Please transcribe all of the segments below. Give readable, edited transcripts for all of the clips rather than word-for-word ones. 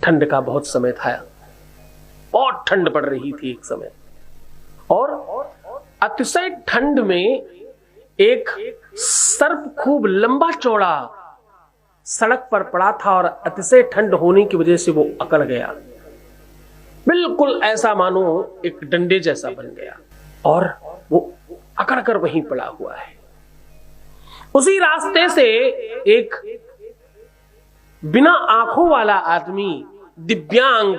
ठंड का बहुत समय था, बहुत ठंड पड़ रही थी एक समय, और अतिशय ठंड में एक सर्प खूब लंबा चौड़ा सड़क पर पड़ा था और अतिशय ठंड होने की वजह से वो अकड़ गया, बिल्कुल ऐसा मानो एक डंडे जैसा बन गया और वो अकड़ कर वहीं पड़ा हुआ है। उसी रास्ते से एक बिना आंखों वाला आदमी, दिव्यांग,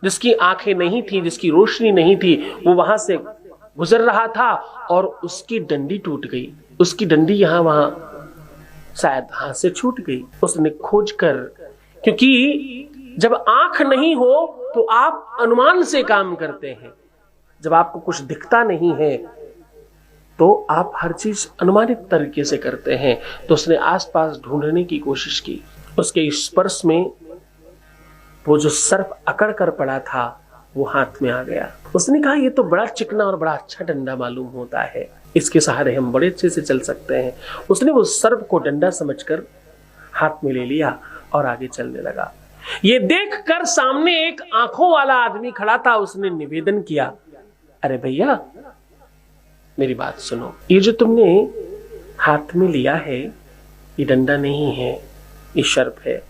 जिसकी आंखें नहीं थी, जिसकी रोशनी नहीं थी, वो वहां से गुजर रहा था और उसकी डंडी टूट गई। उसकी डंडी यहां वहां शायद हाथ से छूट गई। उसने खोज कर, क्योंकि जब आंख नहीं हो तो आप अनुमान से काम करते हैं, जब आपको कुछ दिखता नहीं है तो आप हर चीज अनुमानित तरीके से करते हैं। तो उसने आसपास ढूंढने की कोशिश की। उसके स्पर्श में वो जो सर्प अकड़ कर पड़ा था वो हाथ में आ गया। उसने कहा ये तो बड़ा चिकना और बड़ा अच्छा डंडा मालूम होता है, इसके सहारे हम बड़े अच्छे से चल सकते हैं। उसने वो सर्प को डंडा समझकर हाथ में ले लिया और आगे चलने लगा। ये देखकर सामने एक आंखों वाला आदमी खड़ा था। उसने निवेदन किया, अरे भैया मेरी बात सुनो, ये जो तुमने हाथ में लिया है ये डंडा नहीं है, ये सर्प है,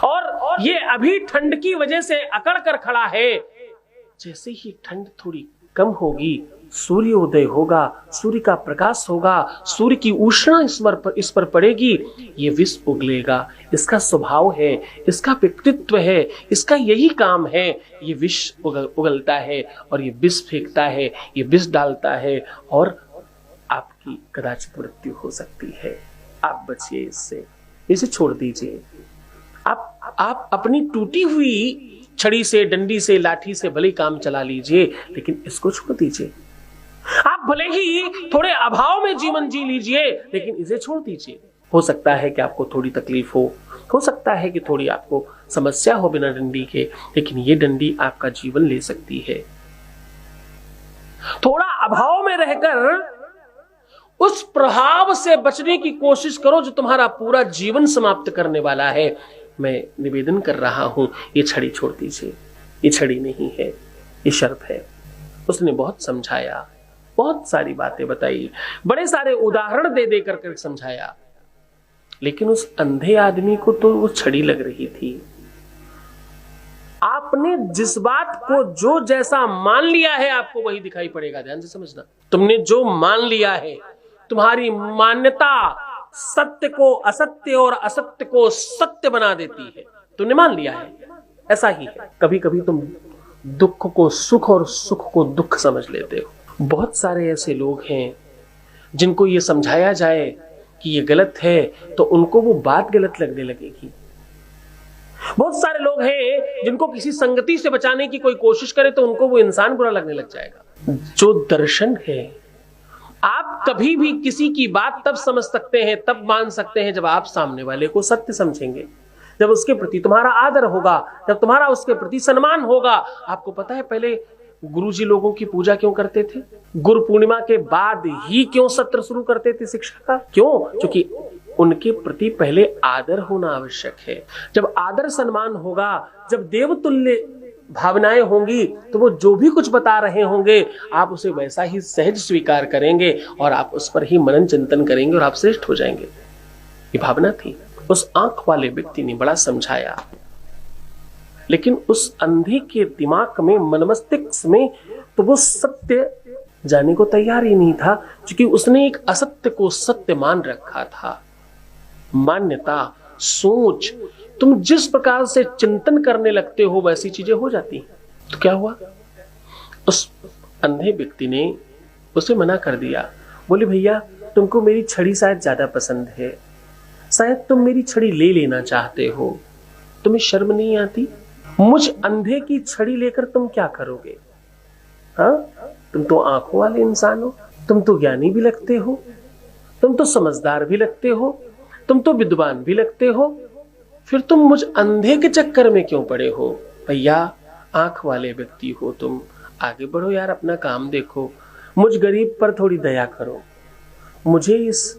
और ये अभी ठंड की वजह से अकड़ कर खड़ा है। जैसे ही ठंड थोड़ी कम होगी, सूर्य उदय होगा, सूर्य का प्रकाश होगा, सूर्य की उष्णा इस पर पड़ेगी, ये विष उगलेगा। इसका स्वभाव है, इसका व्यक्तित्व है, इसका यही काम है। ये विष उगलता है और ये विष फेंकता है, ये विष डालता है और आपकी कदाचित मृत्यु हो सकती है। आप बचिए इससे, इसे छोड़ दीजिए। आप अपनी टूटी हुई छड़ी से, डंडी से, लाठी से भले काम चला लीजिए, लेकिन इसको छोड़ दीजिए। आप भले ही थोड़े अभाव में जीवन जी लीजिए, लेकिन इसे छोड़ दीजिए। हो सकता है कि आपको थोड़ी तकलीफ हो सकता है कि थोड़ी आपको समस्या हो बिना डंडी के, लेकिन ये डंडी आपका जीवन ले सकती है। थोड़ा अभाव में रहकर उस प्रभाव से बचने की कोशिश करो जो तुम्हारा पूरा जीवन समाप्त करने वाला है। मैं निवेदन कर रहा हूं, ये छड़ी छोड़ दीजिए, ये छड़ी नहीं है, ये सर्प है। उसने बहुत समझाया, बहुत सारी बातें बताई, बड़े सारे उदाहरण दे दे कर समझाया, लेकिन उस अंधे आदमी को तो वो छड़ी लग रही थी। आपने जिस बात को जो जैसा मान लिया है आपको वही दिखाई पड़ेगा। ध्यान से समझना, तुमने जो मान लिया है, तुम्हारी मान्यता सत्य को असत्य और असत्य को सत्य बना देती है। तुमने मान लिया है, ऐसा ही है। कभी कभी तुम दुख को सुख और सुख को दुख समझ लेते हो। बहुत सारे ऐसे लोग हैं जिनको ये समझाया जाए कि ये गलत है तो उनको वो बात गलत लगने लगेगी। बहुत सारे लोग हैं जिनको किसी संगति से बचाने की कोई कोशिश करे तो उनको वो इंसान बुरा लगने लग जाएगा। जो दर्शन है, आप कभी भी किसी की बात तब समझ सकते हैं, तब मान सकते हैं जब आप सामने वाले को सत्य समझेंगे, जब उसके प्रति तुम्हारा आदर होगा, जब तुम्हारा उसके प्रति सम्मान होगा। आपको पता है पहले गुरुजी लोगों की पूजा क्यों करते थे? गुरु पूर्णिमा के बाद ही क्यों सत्र शुरू करते थे शिक्षा का? क्यों? क्योंकि उनके प्रति पहले आदर होना आवश्यक है। जब आदर सम्मान होगा, जब देवतुल्य भावनाएं होंगी, तो वो जो भी कुछ बता रहे होंगे आप उसे वैसा ही सहज स्वीकार करेंगे और आप उस पर ही मनन चिंतन करेंगे और आप श्रेष्ठ हो जाएंगे। ये भावना थी। उस आंख वाले व्यक्ति ने बड़ा समझाया, लेकिन उस अंधे के दिमाग में, मन मस्तिष्क में तो वो सत्य जाने को तैयार ही नहीं था, क्योंकि उसने एक असत्य को सत्य मान रखा था। मान्यता, सोच, तुम जिस प्रकार से चिंतन करने लगते हो वैसी चीजें हो जाती हैं। तो क्या हुआ? उस अंधे व्यक्ति ने उसे मना कर दिया। बोले भैया तुमको मेरी छड़ी शायद ज्यादा पसंद है, शायद तुम मेरी छड़ी ले लेना चाहते हो, तुम्हें शर्म नहीं आती? मुझ अंधे की छड़ी लेकर तुम क्या करोगे? हाँ, तुम तो आंखों वाले इंसान हो, तुम तो ज्ञानी भी लगते हो, तुम तो समझदार भी लगते हो, तुम तो विद्वान भी लगते हो, फिर तुम मुझ अंधे के चक्कर में क्यों पड़े हो? भैया आंख वाले व्यक्ति हो तुम, आगे बढ़ो यार, अपना काम देखो, मुझ गरीब पर थोड़ी दया करो। मुझे इस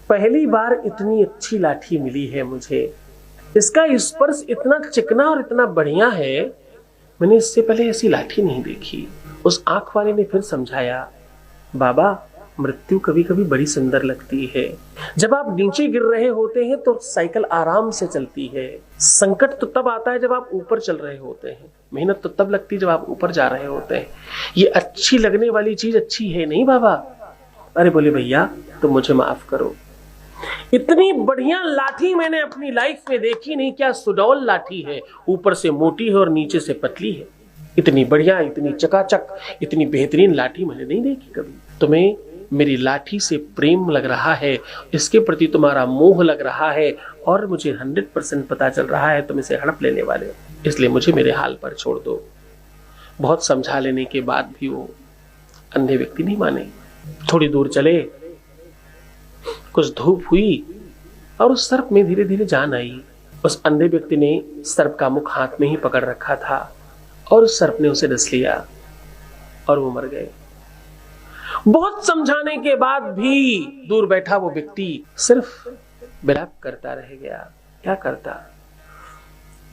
पहली बार इतनी अच्छी लाठी मिली है मुझे, इसका स्पर्श इतना चिकना और इतना बढ़िया है, मैंने इससे पहले ऐसी लाठी नहीं देखी। उस आंख वाले ने फिर समझाया, बाबा मृत्यु कभी कभी बड़ी सुंदर लगती है। जब आप नीचे गिर रहे होते हैं तो साइकिल आराम से चलती है। संकट तो तब आता है जब आप ऊपर चल रहे होते हैं, मेहनत तो तब लगती है जब आप ऊपर जा रहे होते हैं। ये अच्छी लगने वाली चीज अच्छी है नहीं बाबा। अरे बोले भैया तुम मुझे माफ करो, इतनी बढ़िया लाठी मैंने अपनी लाइफ में देखी नहीं। क्या सुडौल लाठी है, ऊपर से मोटी है और नीचे से पतली है। इतनी बढ़िया, इतनी चकाचक, इतनी बेहतरीन लाठी मैंने नहीं देखी कभी। तुम्हें मेरी लाठी से प्रेम लग रहा है, इसके प्रति तुम्हारा मोह लग रहा है, और मुझे 100% पता चल रहा है तुम इसे हड़प लेने वाले हो, इसलिए मुझे मेरे हाल पर छोड़ दो। बहुत समझा लेने के बाद भी वो अंधे व्यक्ति नहीं माने। थोड़ी दूर चले, कुछ धूप हुई और उस सर्प में धीरे धीरे जान आई। उस अंधे व्यक्ति ने सर्प का मुख हाथ में ही पकड़ रखा था और उस सर्प ने उसे डस लिया और वो मर गए। बहुत समझाने के बाद भी दूर बैठा वो व्यक्ति सिर्फ विलाप करता रह गया। क्या करता?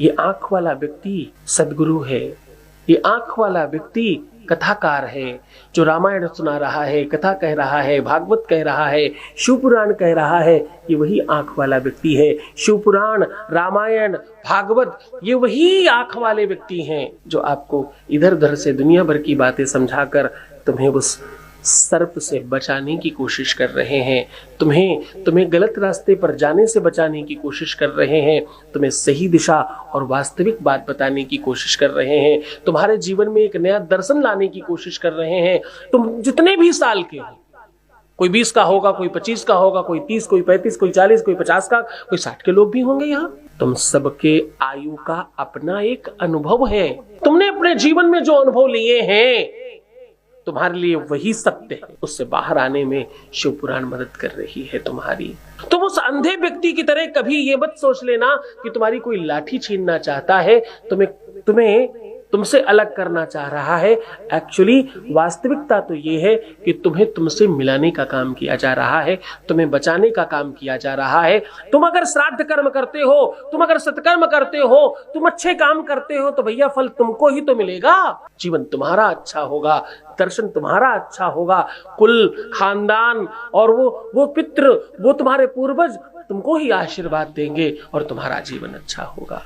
ये आंख वाला व्यक्ति सदगुरु है, ये आंख वाला व्यक्ति कथाकार है, जो रामायण सुना रहा है, कथा कह रहा है, भागवत कह रहा है, शिवपुराण कह रहा है। ये वही आंख वाला व्यक्ति है। शिवपुराण, रामायण, भागवत, ये वही आंख वाले व्यक्ति हैं जो आपको इधर उधर से दुनिया भर की बातें समझाकर तुम्हें उस सर्प से बचाने की कोशिश कर रहे हैं, तुम्हें गलत रास्ते पर जाने से बचाने की कोशिश कर रहे हैं, तुम्हें सही दिशा और वास्तविक बात बताने की कोशिश कर रहे हैं, तुम्हारे जीवन में एक नया दर्शन लाने की कोशिश कर रहे हैं। तुम जितने भी साल के हो, कोई 20 का होगा, कोई 25 का होगा, कोई 30, कोई 35, कोई 40, कोई 50 का, कोई 60 के लोग भी होंगे यहाँ। तुम सबके आयु का अपना एक अनुभव है। तुमने अपने जीवन में जो अनुभव लिए हैं तुम्हारे लिए वही सत्य है। उससे बाहर आने में शिवपुराण मदद कर रही है तुम्हारी। तुम उस अंधे व्यक्ति की तरह कभी ये मत सोच लेना कि तुम्हारी कोई लाठी छीनना चाहता है, तुम्हें तुमसे अलग करना चाह रहा है। एक्चुअली वास्तविकता तो ये है कि तुम्हें तुमसे मिलाने का काम किया जा रहा है, तुम्हें बचाने का काम किया जा रहा है। तुम अगर श्राद्ध कर्म करते हो, तुम अगर सत्कर्म करते हो, तुम अच्छे काम करते हो, तो भैया फल तुमको ही तो मिलेगा। जीवन तुम्हारा अच्छा होगा, दर्शन तुम्हारा अच्छा होगा, कुल खानदान और वो पितृ, वो तुम्हारे पूर्वज तुमको ही आशीर्वाद देंगे और तुम्हारा जीवन अच्छा होगा।